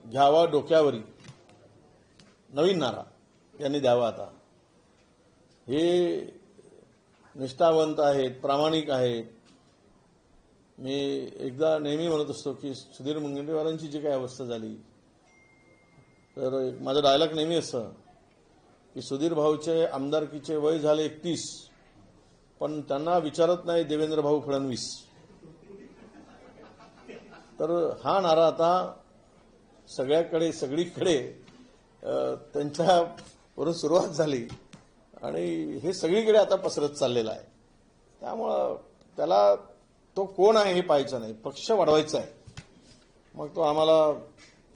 घ्यावा डोक्यावरी नवीन नारा यांनी द्यावा. आता हे निष्ठावंत आहेत, प्रामाणिक आहेत. मी एकदा नेहमी म्हणत असतो की सुधीर मुनगंटीवारांची जी काही अवस्था झाली, तर माझा डायलॉग नेहमी असं की सुधीर भाऊचे आमदारकीचे वय झाले 31, पण त्यांना विचारत नाही देवेंद्र भाऊ फडणवीस. तर हा नारा आता सगळीकडे त्यांच्यावरून सुरुवात झाली आणि हे सगळीकडे आता पसरत चाललेलं आहे. त्यामुळं त्याला तो कोण आहे हे पाहायचं नाही, पक्ष वाढवायचा आहे. मग तो आम्हाला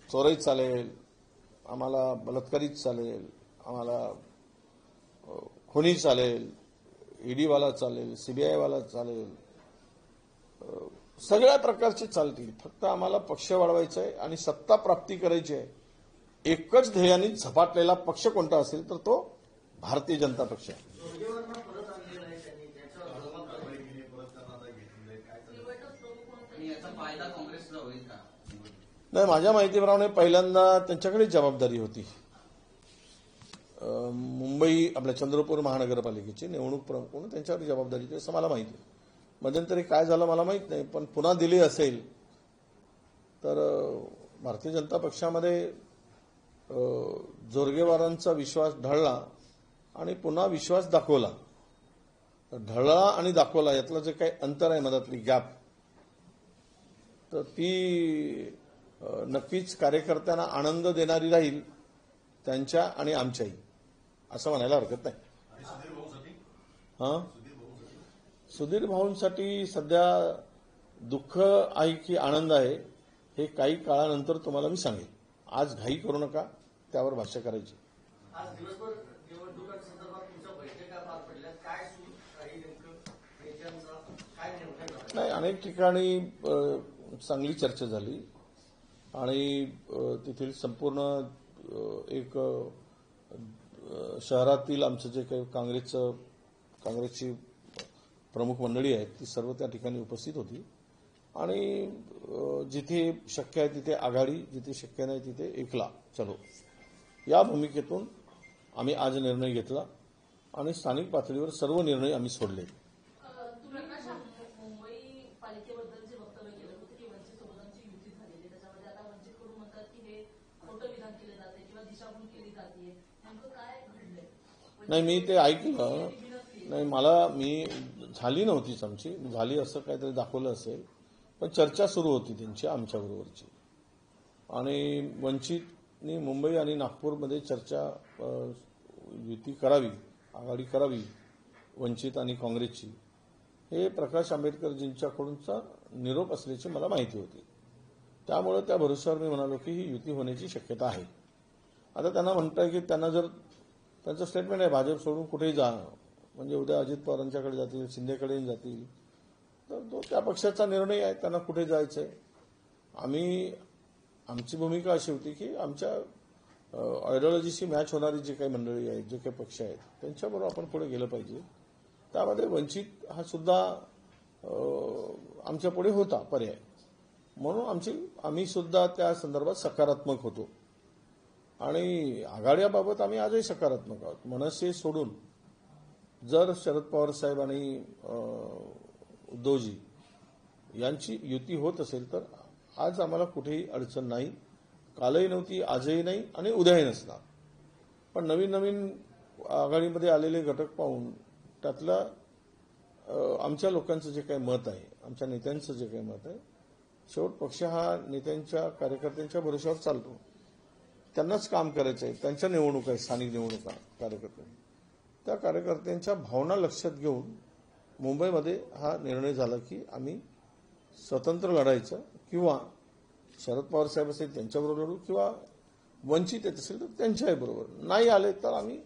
चोराईत चालेल, आम्हाला बलात्कारीत चालेल, आम्हाला खुनी चालेल, ईडीवाला चालेल, सीबीआयवाला चालेल, सगळ्या प्रकारचे चालतील. फक्त आम्हाला पक्ष वाढवायचा आहे आणि सत्ता प्राप्ती करायची आहे. एकच ध्येयाने झपाटलेला पक्ष कोणता असेल तर तो भारतीय जनता पक्ष आहे. नाही, माझ्या माहितीप्रमाणे पहिल्यांदा त्यांच्याकडे जबाबदारी होती. मुंबई आपल्या चंद्रपूर महानगरपालिकेची निवडणूक प्रमुख म्हणून त्यांच्यावर जबाबदारी होती असं मला माहिती आहे. मध्यंतरी काय झालं मला माहित नाही, पण पुन्हा दिली असेल तर भारतीय जनता पक्षामध्ये जोरगेवारांचा विश्वास ढळला आणि पुन्हा विश्वास दाखवला. ढळला आणि दाखवला यातलं जे काही अंतर आहे, मधातली गॅप, तर ती नक्कीच कार्यकर्त्यांना आनंद देणारी राहील, त्यांच्या आणि आमच्याही, असं म्हणायला हरकत नाही. सुधीर भाऊंसाठी सध्या दुःख आहे की आनंद आहे हे काही काळानंतर तुम्हाला मी सांगेन. आज घाई करू नका, त्यावर भाष्य करायची. नाही, अनेक ठिकाणी चांगली चर्चा झाली आणि तेथील संपूर्ण एक शहरातील आमचं जे काही काँग्रेसची प्रमुख मंडळी आहेत ती सर्व त्या ठिकाणी उपस्थित होती आणि जिथे शक्य आहे तिथे आघाडी, जिथे शक्य नाही तिथे एकला चलो, या भूमिकेतून आम्ही आज निर्णय घेतला आणि स्थानिक पातळीवर सर्व निर्णय आम्ही सोडले. नाही, मी ते ऐकलं नाही, मी झाली नव्हतीच आमची, झाली असं काहीतरी दाखवलं असेल, पण चर्चा सुरू होती त्यांची आमच्याबरोबरची आणि वंचितनी मुंबई आणि नागपूरमध्ये चर्चा युती करावी, आघाडी करावी वंचित आणि काँग्रेसची, हे प्रकाश आंबेडकरजींच्याकडूनचा निरोप असल्याची मला माहिती होती. त्यामुळे त्या भरोश्यावर मी म्हणालो की ही युती होण्याची शक्यता आहे. आता त्यांना म्हणताय की त्यांना जर त्यांचं स्टेटमेंट आहे भाजप सोडून कुठेही जा, म्हणजे उद्या अजित पवारांच्याकडे जातील, शिंदेकडेही जातील, तर तो त्या पक्षाचा निर्णय आहे, त्यांना कुठे जायचं आहे. आमची भूमिका अशी होती की आमच्या आयडिओलॉजीशी मॅच होणारी जी काही मंडळी आहेत, जे काही पक्ष आहेत, त्यांच्याबरोबर आपण पुढे गेलं पाहिजे. त्यामध्ये वंचित हा सुद्धा आमच्या पुढे होता पर्याय, म्हणून आम्ही सुद्धा त्या संदर्भात सकारात्मक होतो आणि आघाड्याबाबत आम्ही आजही सकारात्मक आहोत. मनसे सोडून जर शरद पवार साहेब आणि उद्धवजी यांची युती होत असेल तर आज आम्हाला कुठेही अडचण नाही, कालही नव्हती, आजही नाही आणि उद्याही नसणार. पण नवीन आघाडीमध्ये आलेले घटक पाहून त्यातलं आमच्या लोकांचं जे काही मत आहे, आमच्या नेत्यांचं जे काही मत आहे, शेवट पक्ष हा नेत्यांच्या कार्यकर्त्यांच्या भरोश्यावर चालतो. त्यांनाच काम करायचं आहे, त्यांच्या निवडणूक आहे, स्थानिक निवडणुका कार्यकर्त्यांनी. त्या कार्यकर्त्यांच्या भावना लक्षात घेऊन मुंबईमध्ये हा निर्णय झाला की आम्ही स्वतंत्र लढायचं, किंवा शरद पवार साहेब असेल त्यांच्याबरोबर लढू, किंवा वंचित येत असेल तर त्यांच्याही बरोबर, नाही आले तर आम्ही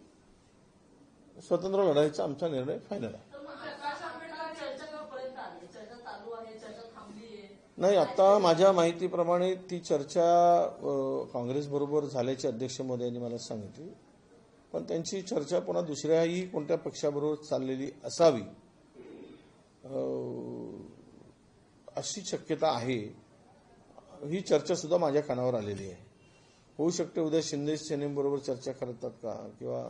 स्वतंत्र लढायचा आमचा निर्णय फायनल आहे. नाही, आता माझ्या माहितीप्रमाणे ती चर्चा काँग्रेसबरोबर झाल्याची अध्यक्ष महोदयांनी मला सांगितली, पण त्यांची चर्चा पुन्हा दुसऱ्याही कोणत्या पक्षाबरोबर चाललेली असावी अशी शक्यता आहे. ही चर्चा सुद्धा माझ्या कानावर आलेली आहे. होऊ शकते उद्या शिंदे सेनेबरोबर चर्चा करतात का, किंवा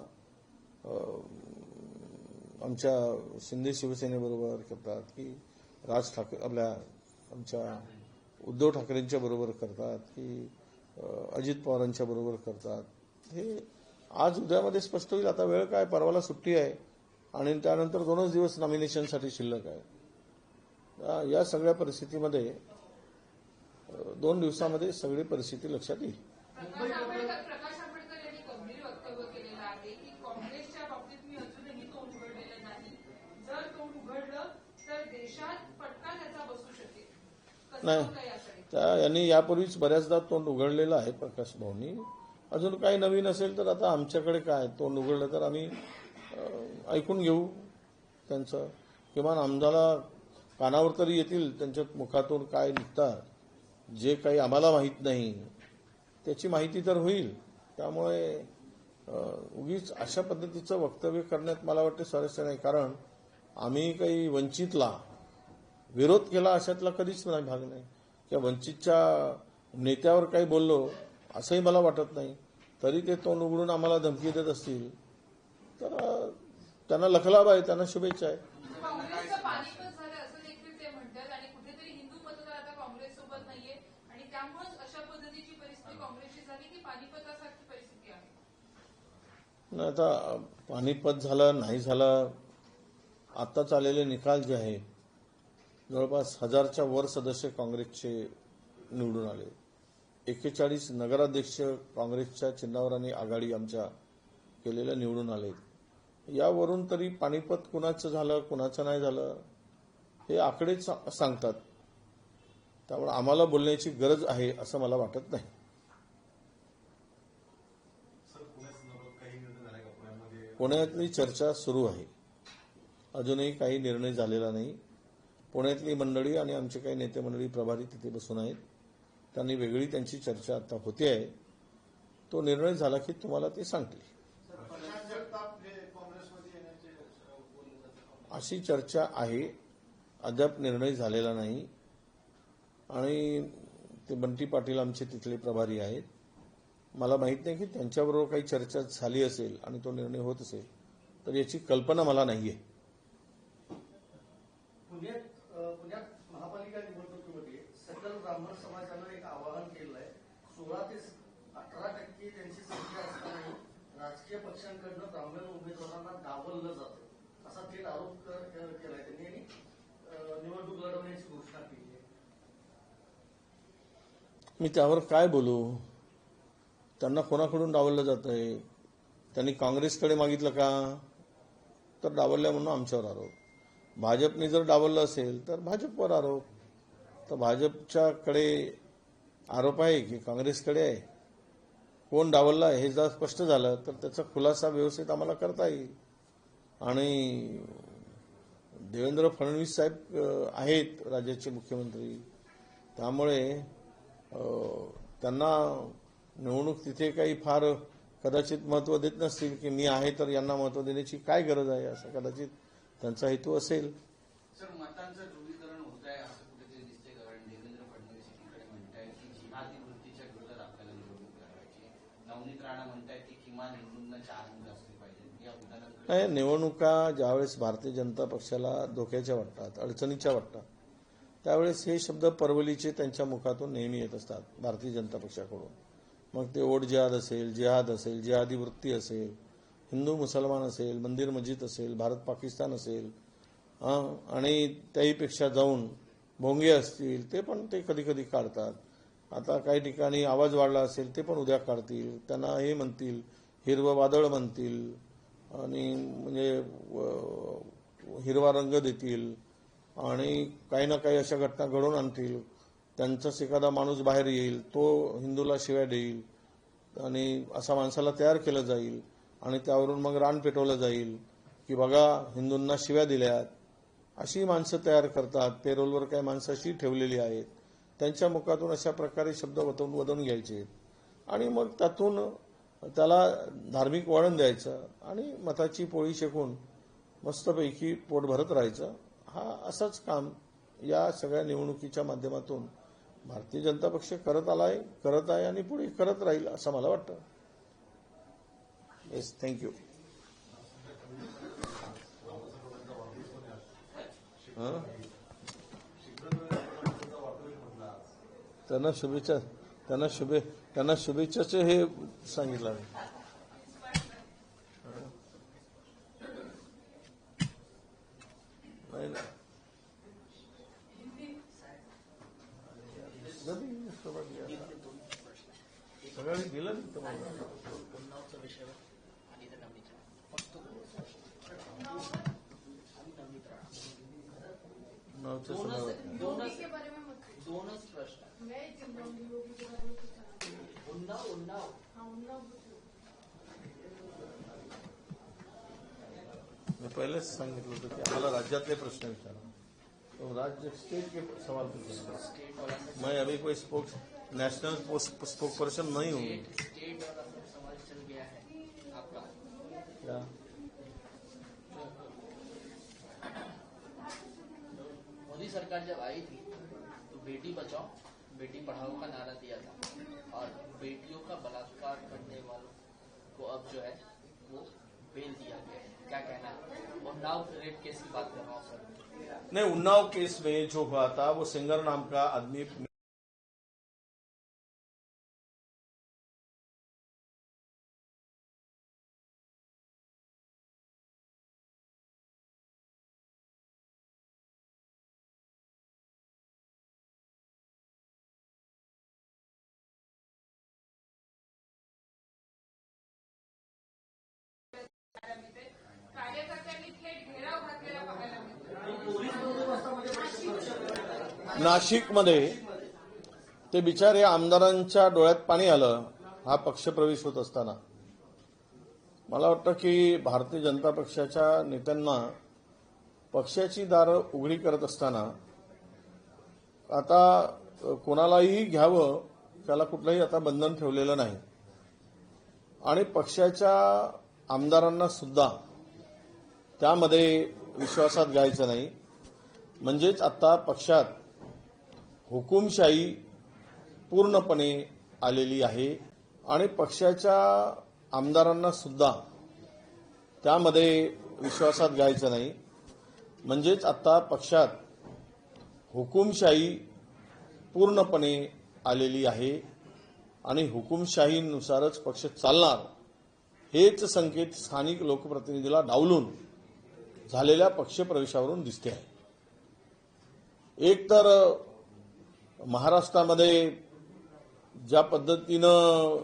आमच्या शिंदे शिवसेनेबरोबर करतात, की राज ठाकरे आपल्या आमच्या उद्धव ठाकरेंच्या बरोबर करतात, की अजित पवारांच्या बरोबर करतात, हे आज उद्यामध्ये स्पष्ट होईल. आता वेळ काय, परवाला सुट्टी आहे आणि त्यानंतर 2च दिवस नॉमिनेशनसाठी शिल्लक आहे. या सगळ्या परिस्थितीमध्ये 2 दिवसामध्ये सगळी परिस्थिती लक्षात येईल. प्रकाश आंबेडकर यांनी गंभीर वक्तव्य केलेलं आहे की काँग्रेसच्या बाबतीत मी अजूनही तोंड उघडलेलं नाही. जर तोंड उघडलं तर देशात फटका त्याचा बसू शकेल. नाही, यांनी यापूर्वीच बऱ्याचदा तोंड उघडलेलं आहे प्रकाश भाऊंनी. अजून काही नवीन असेल तर आता आमच्याकडे काय, तोंड उघडलं तर आम्ही ऐकून घेऊ त्यांचं. किमान आमदाला कानावर तरी येतील त्यांच्या मुखातून काय निघतात, जे काही आम्हाला माहीत नाही त्याची माहिती तर होईल. त्यामुळे उगीच अशा पद्धतीचं वक्तव्य करण्यात मला वाटतं स्वारस्य नाही. कारण आम्ही काही वंचितला विरोध केला अशातला कधीच नाही भाग नाही, किंवा वंचितच्या नेत्यावर काही बोललो असंही मला वाटत नाही. तरी ते तोंड उघडून आम्हाला धमकी देत असतील तर त्यांना लखलाभ आहे, त्यांना शुभेच्छा आहे. काँग्रेसचं पानिपत झालं असं देखील ते म्हणतात आणि कुठेतरी हिंदू मतदार आता काँग्रेससोबत नाहीये आणि त्यामुळेच अशा पद्धतीची परिस्थिती काँग्रेसची झाली की पानिपतासारखी परिस्थिती आहे. नाही, आता पानिपत झालं नाही झालं, आताच आलेले निकाल जे आहेत, जवळपास 1000च्या वर सदस्य काँग्रेसचे निवडून आले. 41 नगराध्यक्ष काँग्रेसच्या चिन्हावर आणि आघाडी आमच्या केलेल्या निवडून आले. यावरून तरी पानिपत कुणाचं झालं कुणाचं नाही झालं हे आकडेच सांगतात. त्यामुळे आम्हाला बोलण्याची गरज आहे असं मला वाटत नाही. पुण्यातली चर्चा सुरू आहे, अजूनही काही निर्णय झालेला नाही. पुण्यातली मंडळी आणि आमचे काही नेते मंडळी प्रभारी तिथे बसून आहेत, त्यांनी वेगळी त्यांची चर्चा आता होते आहे. तो निर्णय झाला की तुम्हाला ते सांगतील. अशी चर्चा आहे, अद्याप निर्णय झालेला नाही. आणि ते बंटी पाटील आमचे तिथले प्रभारी आहेत. मला माहित नाही की त्यांच्याबरोबर काही चर्चा झाली असेल आणि तो निर्णय होत असेल, तर याची कल्पना मला नाहीये. पुण्यात महापालिका निवडणुकीमध्ये सकल ब्राह्मण समाजानं एक आवाहन केलं आहे. 16 ते 18% त्यांची संख्या असतानाही राजकीय पक्षांकडनं ब्राह्मण उमेदवारांना डावललं जातं असा थेट आरोप केलाय त्यांनी. निवडणूक लढवण्याची घोषणा केली आहे. मी त्यावर काय बोलू? त्यांना कोणाकडून डावललं जात आहे? त्यांनी काँग्रेसकडे मागितलं का? तर डावलल्या म्हणून आमच्यावर आरोप. भाजपने जर डावललं असेल तर भाजपवर आरोप. तर भाजपच्याकडे आरोप आहे की काँग्रेसकडे आहे? कोण डावलला आहे हे जर स्पष्ट झालं तर त्याचा खुलासा व्यवस्थित आम्हाला करता येईल. आणि देवेंद्र फडणवीस साहेब आहेत राज्याचे मुख्यमंत्री, त्यामुळे त्यांना निवडणूक तिथे काही फार कदाचित महत्त्व देत नसतील की मी आहे तर यांना महत्त्व देण्याची काय गरज आहे, असं कदाचित त्यांचा हेतू असेल. सर, मतांचं ध्रुवीकरण होत आहे असं कुठेतरी दिसते. कारण देवेंद्र फडणवीस एकीकडे म्हणतायत की जिहादी वृत्तीच्या विरोधात आपल्याला निवडणूक लढवायची. नवनीत राणा म्हणतायत की किमान हिंदूंना 4 मुलं असली पाहिजे. या विधानात नाही, निवडणुका ज्यावेळेस भारतीय जनता पक्षाला धोक्याच्या वाटतात, अडचणीच्या वाटतात, त्यावेळेस हे शब्द परवलीचे त्यांच्या मुखातून नेहमी येत असतात भारतीय जनता पक्षाकडून. मग ते ओट जिहाद असेल, जिहादी वृत्ती असेल, हिंदू मुसलमान असेल, मंदिर मस्जिद असेल, भारत पाकिस्तान असेल, आणि त्याहीपेक्षा जाऊन भोंगे असतील, ते पण ते कधी कधी काढतात. आता काही ठिकाणी आवाज वाढला असेल ते पण उद्या काढतील. त्यांना हे म्हणतील, हिरवं वादळ म्हणतील आणि म्हणजे हिरवा रंग देतील आणि काही ना काही अशा घटना घडवून आणतील. त्यांचाच एखादा माणूस बाहेर येईल, तो हिंदूला शिव्या देईल आणि असा माणसाला तयार केलं जाईल आणि त्यावरून मग रान पेटवलं जाईल की बघा हिंदूंना शिव्या दिल्यात. अशी माणसं तयार करतात. पेरोलवर काही माणसं अशी ठेवलेली आहेत, त्यांच्या मुखातून अशा प्रकारे शब्द वदवून घ्यायचे आणि मग त्यातून त्याला धार्मिक वळण द्यायचं आणि मताची पोळी शेकून मस्तपैकी पोट भरत राहायचं. हा असंच काम या सगळ्या निवडणुकीच्या माध्यमातून भारतीय जनता पक्ष करत आहे आणि पुढे करत राहील असं मला वाटतं. Yes, thank you. त्यांना शुभेच्छाचे हे सांगितलं आहे. नाही ना. सगळ्यांनी दिलं ना तुम्हाला. नावचं सगळं. दोनच प्रश्न उन्नाव मैं पहले से सांगितलं होतं की आम्हाला राज्यातले प्रश्न विचारा. तो राज्य स्टेट के सवाल पूछे. मैं अभी कोई नेशनल स्पोक पर्सन नहीं हूँ. स्टेट और असम समाज चल गया है आपका. क्या मोदी सरकार जब आई थी तो बेटी बचाओ बेटी पढ़ाओ का नारा दिया था और बेटियों का बलात्कार करने वालों को अब जो है वो बेल दिया गया है. क्या कहना है? उन्नाव रेप केस की बात कर रहा हूँ सर. नहीं, उन्नाव केस में जो हुआ था वो सिंगर नाम का आदमी कार्यकर्त्यांनी थेट घेराव घातलेला पाहायला मिळतो. पोलीस बंदोबस्तामध्ये नाशिकमध्ये ते बिचारे आमदारांच्या डोळ्यात पाणी आलं हा पक्षप्रवेश होत असताना. मला वाटतं की भारतीय जनता पक्षाच्या नेत्यांना पक्षाची दारं उघडी करत असताना आता कोणालाही घ्यावं त्याला कुठलंही आता बंधन ठेवलेलं नाही आणि पक्षाच्या आमदारांना सुद्धा त्यामध्ये विश्वासात घ्यायचं नाही. म्हणजेच आता पक्षात हुकुमशाही पूर्णपणे आलेली आहे आणि पक्षाच्या आमदारांना सुद्धा त्यामध्ये विश्वासात घ्यायचं नाही. म्हणजेच आता पक्षात हुकुमशाही पूर्णपणे आलेली आहे आणि हुकुमशाहीनुसारच पक्ष चालणार हेच संकेत स्थानिक लोकप्रतिनिधीला डावलून झालेल्या पक्षप्रवेशावरून दिसते आहे. एक तर महाराष्ट्रामध्ये ज्या पद्धतीनं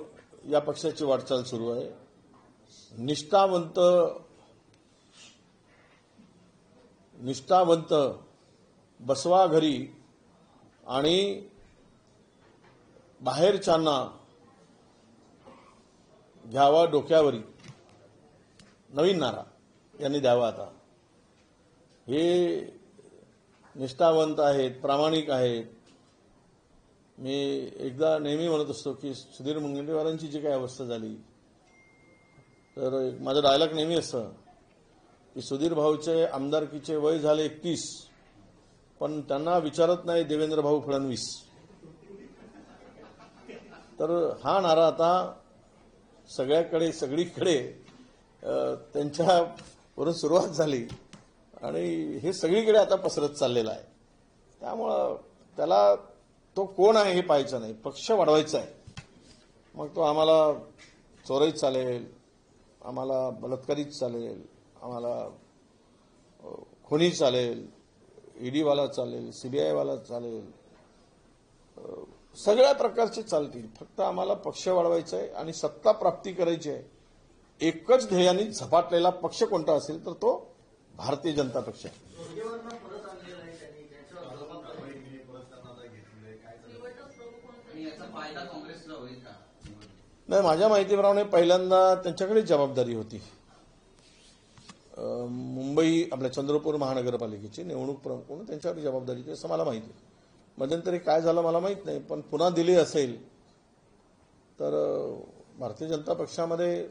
या पक्षाची वाटचाल सुरू आहे, निष्ठावंत बसवा घरी आणि बाहेरच्यांना घ्यावा डोक्यावरी नवीन नारा यांनी द्यावा. आता हे निष्ठावंत आहेत, प्रामाणिक आहेत. मी एकदा नेहमी म्हणत असतो की सुधीर मुनगंटीवारांची जी काही अवस्था झाली तर माझं डायलॉग नेहमी असतं की सुधीर भाऊचे आमदारकीचे वय झाले 31 पण त्यांना विचारत नाही देवेंद्र भाऊ फडणवीस. तर हा नारा आता सगळीकडे त्यांच्यावरून सुरुवात झाली आणि हे सगळीकडे आता पसरत चाललेलं आहे. त्यामुळं त्याला तो कोण आहे हे पाहायचं नाही, पक्ष वाढवायचा आहे. मग तो आम्हाला चोराईत चालेल, आम्हाला बलात्कारीत चालेल, आम्हाला खुनी चालेल, ईडीवाला चालेल, सीबीआयवाला चालेल, सगळ्या प्रकारचे चालतील. फक्त आम्हाला पक्ष वाढवायचा आहे आणि सत्ता प्राप्ती करायची आहे. एकच ध्येयाने झपाटलेला पक्ष कोणता असेल तर तो भारतीय जनता पक्ष आहे. जोरगेवारांना परत आणलेलं आहे त्यांनी त्यांच्यावर जबाबदारी आणि याचा फायदा काँग्रेसला होईल का? नाही, माझ्या माहितीप्रमाणे पहिल्यांदा त्यांच्याकडे जबाबदारी होती. मुंबई आपल्या चंद्रपूर महानगरपालिकेची निवडणूक प्रमुख म्हणून त्यांच्याकडे जबाबदारी होती असं मला माहिती आहे. मध्यंतरी काय झालं मला माहित नाही, पण पुन्हा दिली असेल तर भारतीय जनता पक्षामध्ये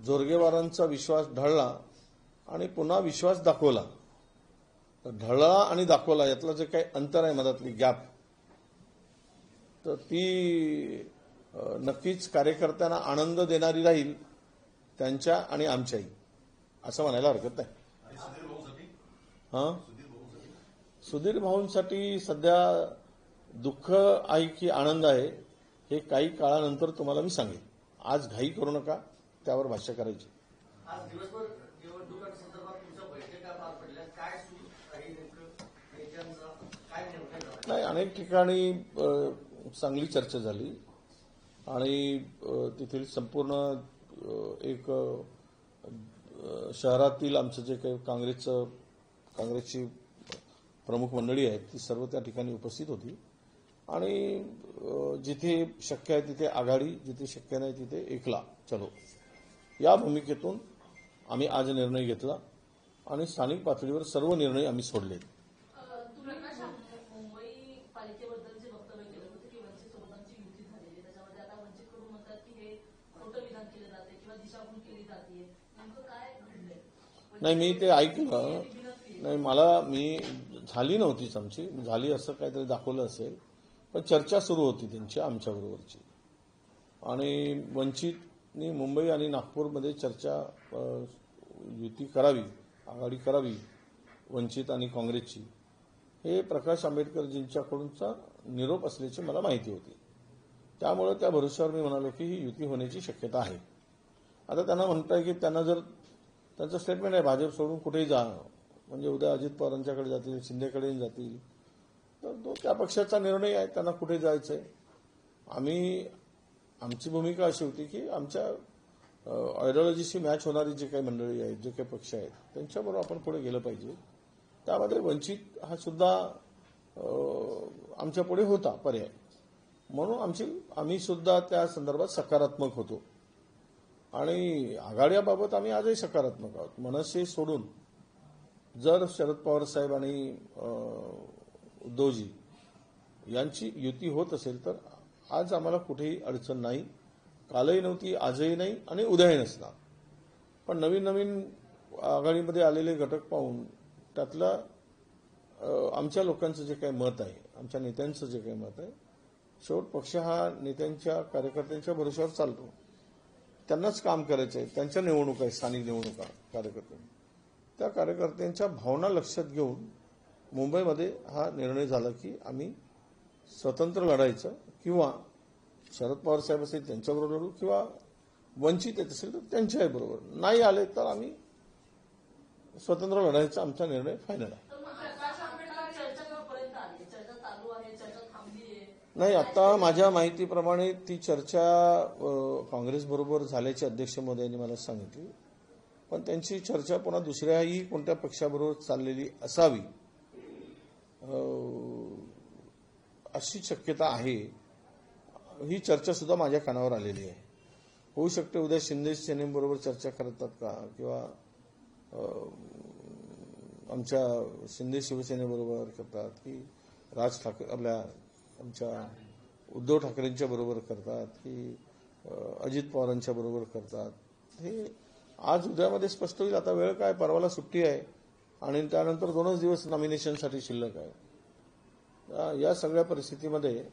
जोरगेवारांचा विश्वास ढळला आणि पुन्हा विश्वास दाखवला. ढळला आणि दाखवला यातलं जे काही अंतर आहे, मधातली गॅप, तर ती नक्कीच कार्यकर्त्यांना आनंद देणारी राहील, त्यांच्या आणि आमच्याही, असं म्हणायला हरकत नाही. हां, सुधीर भाऊंसाठी सध्या दुःख आहे की आनंद आहे हे काही काळानंतर तुम्हाला मी सांगेन. आज घाई करू नका त्यावर भाष्य करायची. आज दिवसभर निवडणुकांसंदर्भात तुमच्या बैठका पार पडल्या, काय सुरू आहे नेमकं नेत्यांचा काय निर्णय झाला? नाही, अनेक ठिकाणी चांगली चर्चा झाली आणि तेथील संपूर्ण एक शहरातील आमचं जे काही काँग्रेसची प्रमुख मंडळी आहेत ती सर्व त्या ठिकाणी उपस्थित होती आणि जिथे शक्य आहे तिथे आघाडी, जिथे शक्य नाही तिथे एकला चलो, या भूमिकेतून आम्ही आज निर्णय घेतला आणि स्थानिक पातळीवर सर्व निर्णय आम्ही सोडले. प्रकाश मुंबई पालिकेबद्दल जे वक्तव्य केलं होतं की वंचित सोबतांची युती झालेली, त्याच्यामध्ये आता वंचितकडून म्हणतात की हे खोटं विधान केलं जाते किंवा दिशाभूल केली जाते, नेमकं काय घडलंय? नाही, मी ते ऐकलं नाही, मी झाली नव्हतीच आमची, झाली असं काहीतरी दाखवलं असेल, पण चर्चा सुरू होती त्यांची आमच्याबरोबरची आणि वंचितनी मुंबई आणि नागपूरमध्ये चर्चा युती करावी, आघाडी करावी वंचित आणि काँग्रेसची, हे प्रकाश आंबेडकरजींच्याकडूनचा निरोप असल्याची मला माहिती होती. त्यामुळे त्या भरोश्यावर मी म्हणालो की ही युती होण्याची शक्यता आहे. आता त्यांना म्हणताय की त्यांना जर त्यांचं स्टेटमेंट आहे भाजप सोडून कुठेही जा, म्हणजे उद्या अजित पवारांच्याकडे जातील, शिंदेकडे जातील, तर तो त्या पक्षाचा निर्णय आहे, त्यांना कुठे जायचंय. आमची भूमिका अशी होती की आमच्या आयडिओलॉजीशी मॅच होणारी जे काही मंडळी आहेत, जे काही पक्ष आहेत, त्यांच्याबरोबर आपण पुढे गेलं पाहिजे. त्यामध्ये वंचित हा सुद्धा आमच्या पुढे होता पर्याय, म्हणून आम्ही सुद्धा त्या संदर्भात सकारात्मक होतो आणि आघाड्याबाबत आम्ही आजही सकारात्मक आहोत. मनसे सोडून जर शरद पवार साहेब आणि उद्धवजी यांची युती होत असेल तर आज आम्हाला कुठेही अडचण नाही, कालही नव्हती, आजही नाही आणि उद्याही नसणार. पण नवीन नवीन आघाडीमध्ये आलेले घटक पाहून त्यातलं आमच्या लोकांचं जे काही मत आहे, आमच्या नेत्यांचं जे काही मत आहे, शेवट पक्ष हा नेत्यांच्या कार्यकर्त्यांच्या भरोश्यावर चालतो, त्यांनाच काम करायचं आहे, त्यांच्या निवडणुका आहे, स्थानिक निवडणुका कार्यकर्त्यांनी, त्या कार्यकर्त्यांच्या भावना लक्षात घेऊन मुंबईमध्ये हा निर्णय झाला की आम्ही स्वतंत्र लढायचं किंवा शरद पवार साहेब असेल त्यांच्याबरोबर लढू किंवा वंचित येत असेल तर त्यांच्याही बरोबर, नाही आले तर आम्ही स्वतंत्र लढायचा आमचा निर्णय फायनल आहे. प्रकाश आंबेडकर चर्चा केव्हापर्यंत आली? चर्चा चालू आहे, चर्चा थांबली आहे? नाही, आता माझ्या माहितीप्रमाणे ती चर्चा काँग्रेसबरोबर झाल्याची अध्यक्ष महोदयांनी मला सांगितली, पण त्यांची चर्चा पुन्हा दुसऱ्याही कोणत्या पक्षाबरोबर चाललेली असावी अशी शक्यता आहे. ही चर्चा सुद्धा माझ्या कानावर आलेली आहे. होऊ शकते उद्या शिंदे सेनेबरोबर चर्चा करतात का किंवा आमच्या शिंदे शिवसेनेबरोबर करतात की राज ठाकरे आमच्या उद्धव ठाकरेंच्या बरोबर करतात की अजित पवारांच्या बरोबर करतात, हे आज उद्यामध्ये स्पष्ट होईल. आता वेळ काय, परवाला सुट्टी आहे आणि त्यानंतर 2च दिवस नॉमिनेशनसाठी शिल्लक आहे. या सगळ्या परिस्थितीमध्ये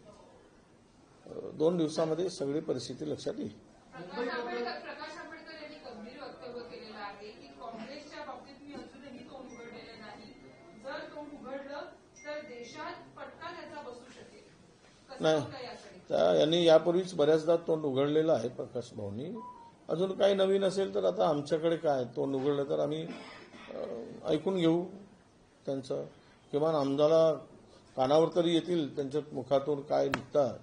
2 दिवसामध्ये सगळी परिस्थिती लक्षात येईल. प्रकाश आंबेडकर यांनी गंभीर वक्तव्य केलेलं आहे की काँग्रेसच्या बाबतीत मी अजूनही तोंड उघडलेलं नाही, जर तोंड उघडलं तर देशात फटका त्याचा बसू शकेल. कसं नाही, होतं याकडे? यांनी यापूर्वीच बऱ्याचदा तोंड उघडलेलं आहे प्रकाश भाऊंनी. अजून काही नवीन असेल तर आता आमच्याकडे काय, तोंड उघडलं तर आम्ही ऐकून घेऊ त्यांचं, किमान आम्हाला कानावर तरी येतील त्यांच्या मुखातून काय निघतात,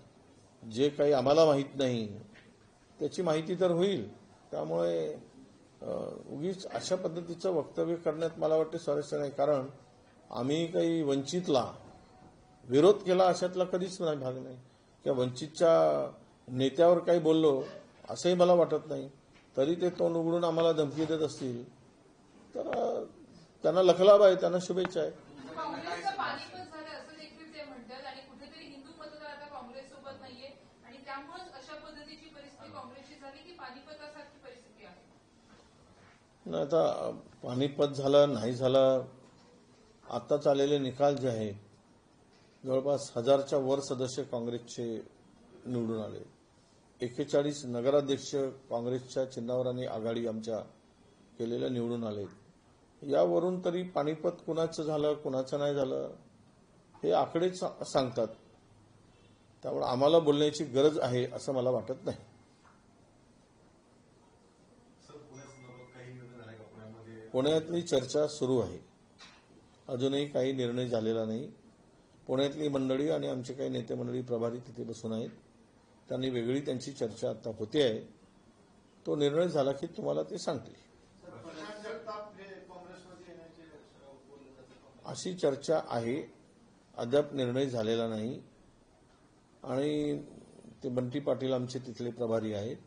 जे काही आम्हाला माहीत नाही त्याची माहिती तर होईल. त्यामुळे उगीच अशा पद्धतीचं वक्तव्य करण्यात मला वाटते स्वारस्य नाही, कारण आम्ही काही वंचितला विरोध केला अशातला कधीच नाही भाग नाही किंवा वंचितच्या नेत्यावर काही बोललो असंही मला वाटत नाही. तरी ते तोंड उघडून आम्हाला धमकी देत असतील तर त्यांना लखलाभ आहे, त्यांना शुभेच्छा आहे. काँग्रेसचं पानिपत झालं असं देखील ते म्हणतात आणि कुठेतरी हिंदू मतदार आता काँग्रेससोबत नाहीये आणि त्यामुळेच अशा पद्धतीची परिस्थिती काँग्रेसची झाली की पानिपतासारखी परिस्थिती आहे. नाही, आता पानिपत झालं नाही झालं, आत्ताच आलेले निकाल जे आहेत, जवळपास 1000च्या वर सदस्य काँग्रेसचे निवडून आले. 41 नगराध्यक्ष काँग्रेसच्या चिन्हावर आणि आघाडी आमच्या केलेल्या निवडून आले. यावरून तरी पानिपत कुणाचं झालं कुणाचं नाही झालं हे आकडेच सांगतात. त्यामुळे आम्हाला बोलण्याची गरज आहे असं मला वाटत नाही. पुण्यातली चर्चा सुरू आहे. अजूनही काही निर्णय झालेला नाही. पुण्यातली मंडळी आणि आमचे काही नेते मंडळी प्रभारी तिथे बसून आहेत. त्यांनी वेगळी त्यांची चर्चा आता होते आहे. तो निर्णय झाला की तुम्हाला ते सांगतील. अशी चर्चा आहे. अद्याप निर्णय झालेला नाही. आणि ते बंटी पाटील आमचे तिथले प्रभारी आहेत.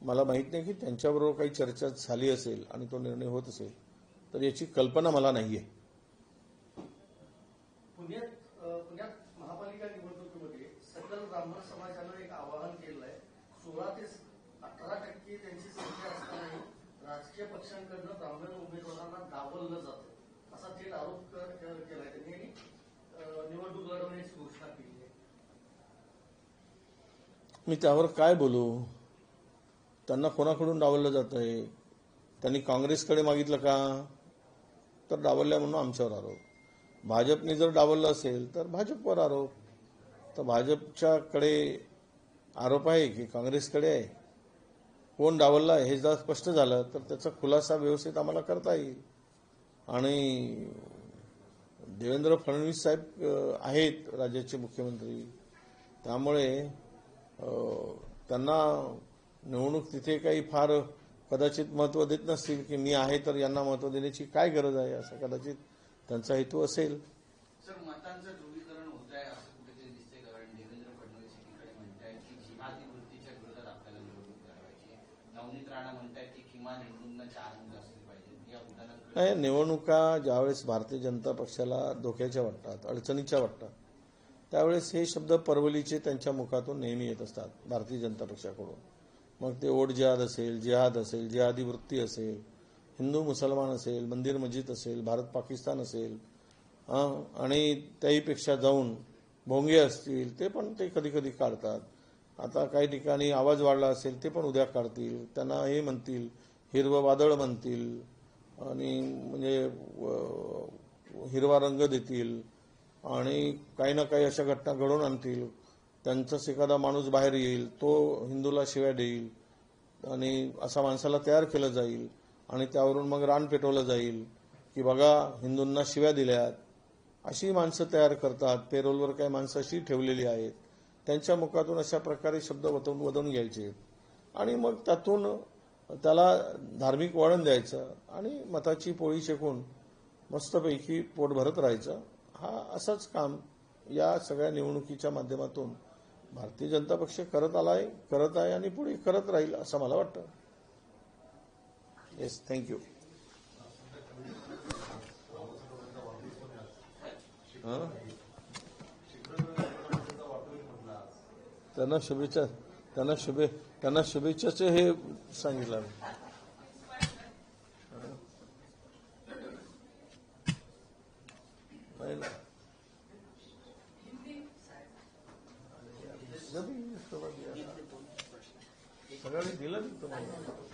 मला माहित नाही की त्यांच्याबरोबर काही चर्चा झाली असेल आणि तो निर्णय होत असेल तर याची कल्पना मला नाहीये. पुण्यात महापालिका निवडणुकीमध्ये सकल ब्राह्मण समाजानं एक आवाहन केलं आहे. 16 ते 18% त्यांची संख्या असतानाही राजकीय पक्षांकडनं ब्राह्मण उमेदवारांना डावललं जातं असा थेट आरोप केलाय त्यांनी आणि निवडणूक लढवण्याची घोषणा केली आहे. मी त्यावर काय बोलू. त्यांना कोणाकडून डावललं जात आहे. त्यांनी काँग्रेसकडे मागितलं का तर डावलल्या म्हणून आमच्यावर आरोप. भाजपने जर डावललं असेल तर भाजपवर आरोप. तर भाजपच्याकडे आरोप आहे की काँग्रेसकडे आहे. कोण डावलला आहे हे जर स्पष्ट झालं तर त्याचा खुलासा व्यवस्थित आम्हाला करता येईल. आणि देवेंद्र फडणवीस साहेब आहेत राज्याचे मुख्यमंत्री. त्यामुळे त्यांना निवडणूक तिथे काही फार कदाचित महत्त्व देत नसतील की मी आहे तर यांना महत्त्व देण्याची काय गरज आहे असं कदाचित त्यांचा हेतू असेल. सर, मतांचं ध्रुवीकरण होत आहे असं कुठेतरी दिसते. कारण देवेंद्र फडणवीस एकीकडे म्हणतायत की जिहादी वृत्तीच्या विरोधात आपल्याला निवडणूक लढवायची. नवनीत राणा म्हणतायत की किमान हिंदूंना 4 अंक असले पाहिजे. या उदाहरणात नाही, निवडणुका ज्यावेळेस भारतीय जनता पक्षाला धोक्याच्या वाटतात अडचणीच्या वाटतात त्यावेळेस हे शब्द परवलीचे त्यांच्या मुखातून नेहमी येत असतात भारतीय जनता पक्षाकडून. मग ते ओट जिहाद असेल, जिहादी वृत्ती असेल, हिंदू मुसलमान असेल, मंदिर मस्जिद असेल, भारत पाकिस्तान असेल आणि त्याहीपेक्षा जाऊन भोंगे असतील ते पण ते कधी कधी काढतात. आता काही ठिकाणी आवाज वाढला असेल ते पण उद्या काढतील. त्यांना हे म्हणतील हिरवं वादळ म्हणतील आणि म्हणजे हिरवा रंग देतील आणि काही ना काही अशा घटना घडवून आणतील. त्यांचाच एखादा माणूस बाहेर येईल तो हिंदूला शिव्या देईल आणि असा माणसाला तयार केलं जाईल आणि त्यावरून मग रान पेटवलं जाईल की बघा हिंदूंना शिव्या दिल्यात. अशी माणसं तयार करतात. पेरोलवर काही माणसं अशी ठेवलेली आहेत. त्यांच्या मुखातून अशा प्रकारे शब्द वधवून घ्यायचे आणि मग त्यातून त्याला धार्मिक वळण द्यायचं आणि मताची पोळी शेकून मस्तपैकी पोट भरत राहायचं. हा असंच काम या सगळ्या निवडणुकीच्या माध्यमातून भारतीय जनता पक्ष करत आहे आणि पुढे करत राहील असं मला वाटतं. Yes, thank you. त्यांना शुभेच्छाचे हे सांगितलं. सगळ्यांनी दिलं तुम्हाला.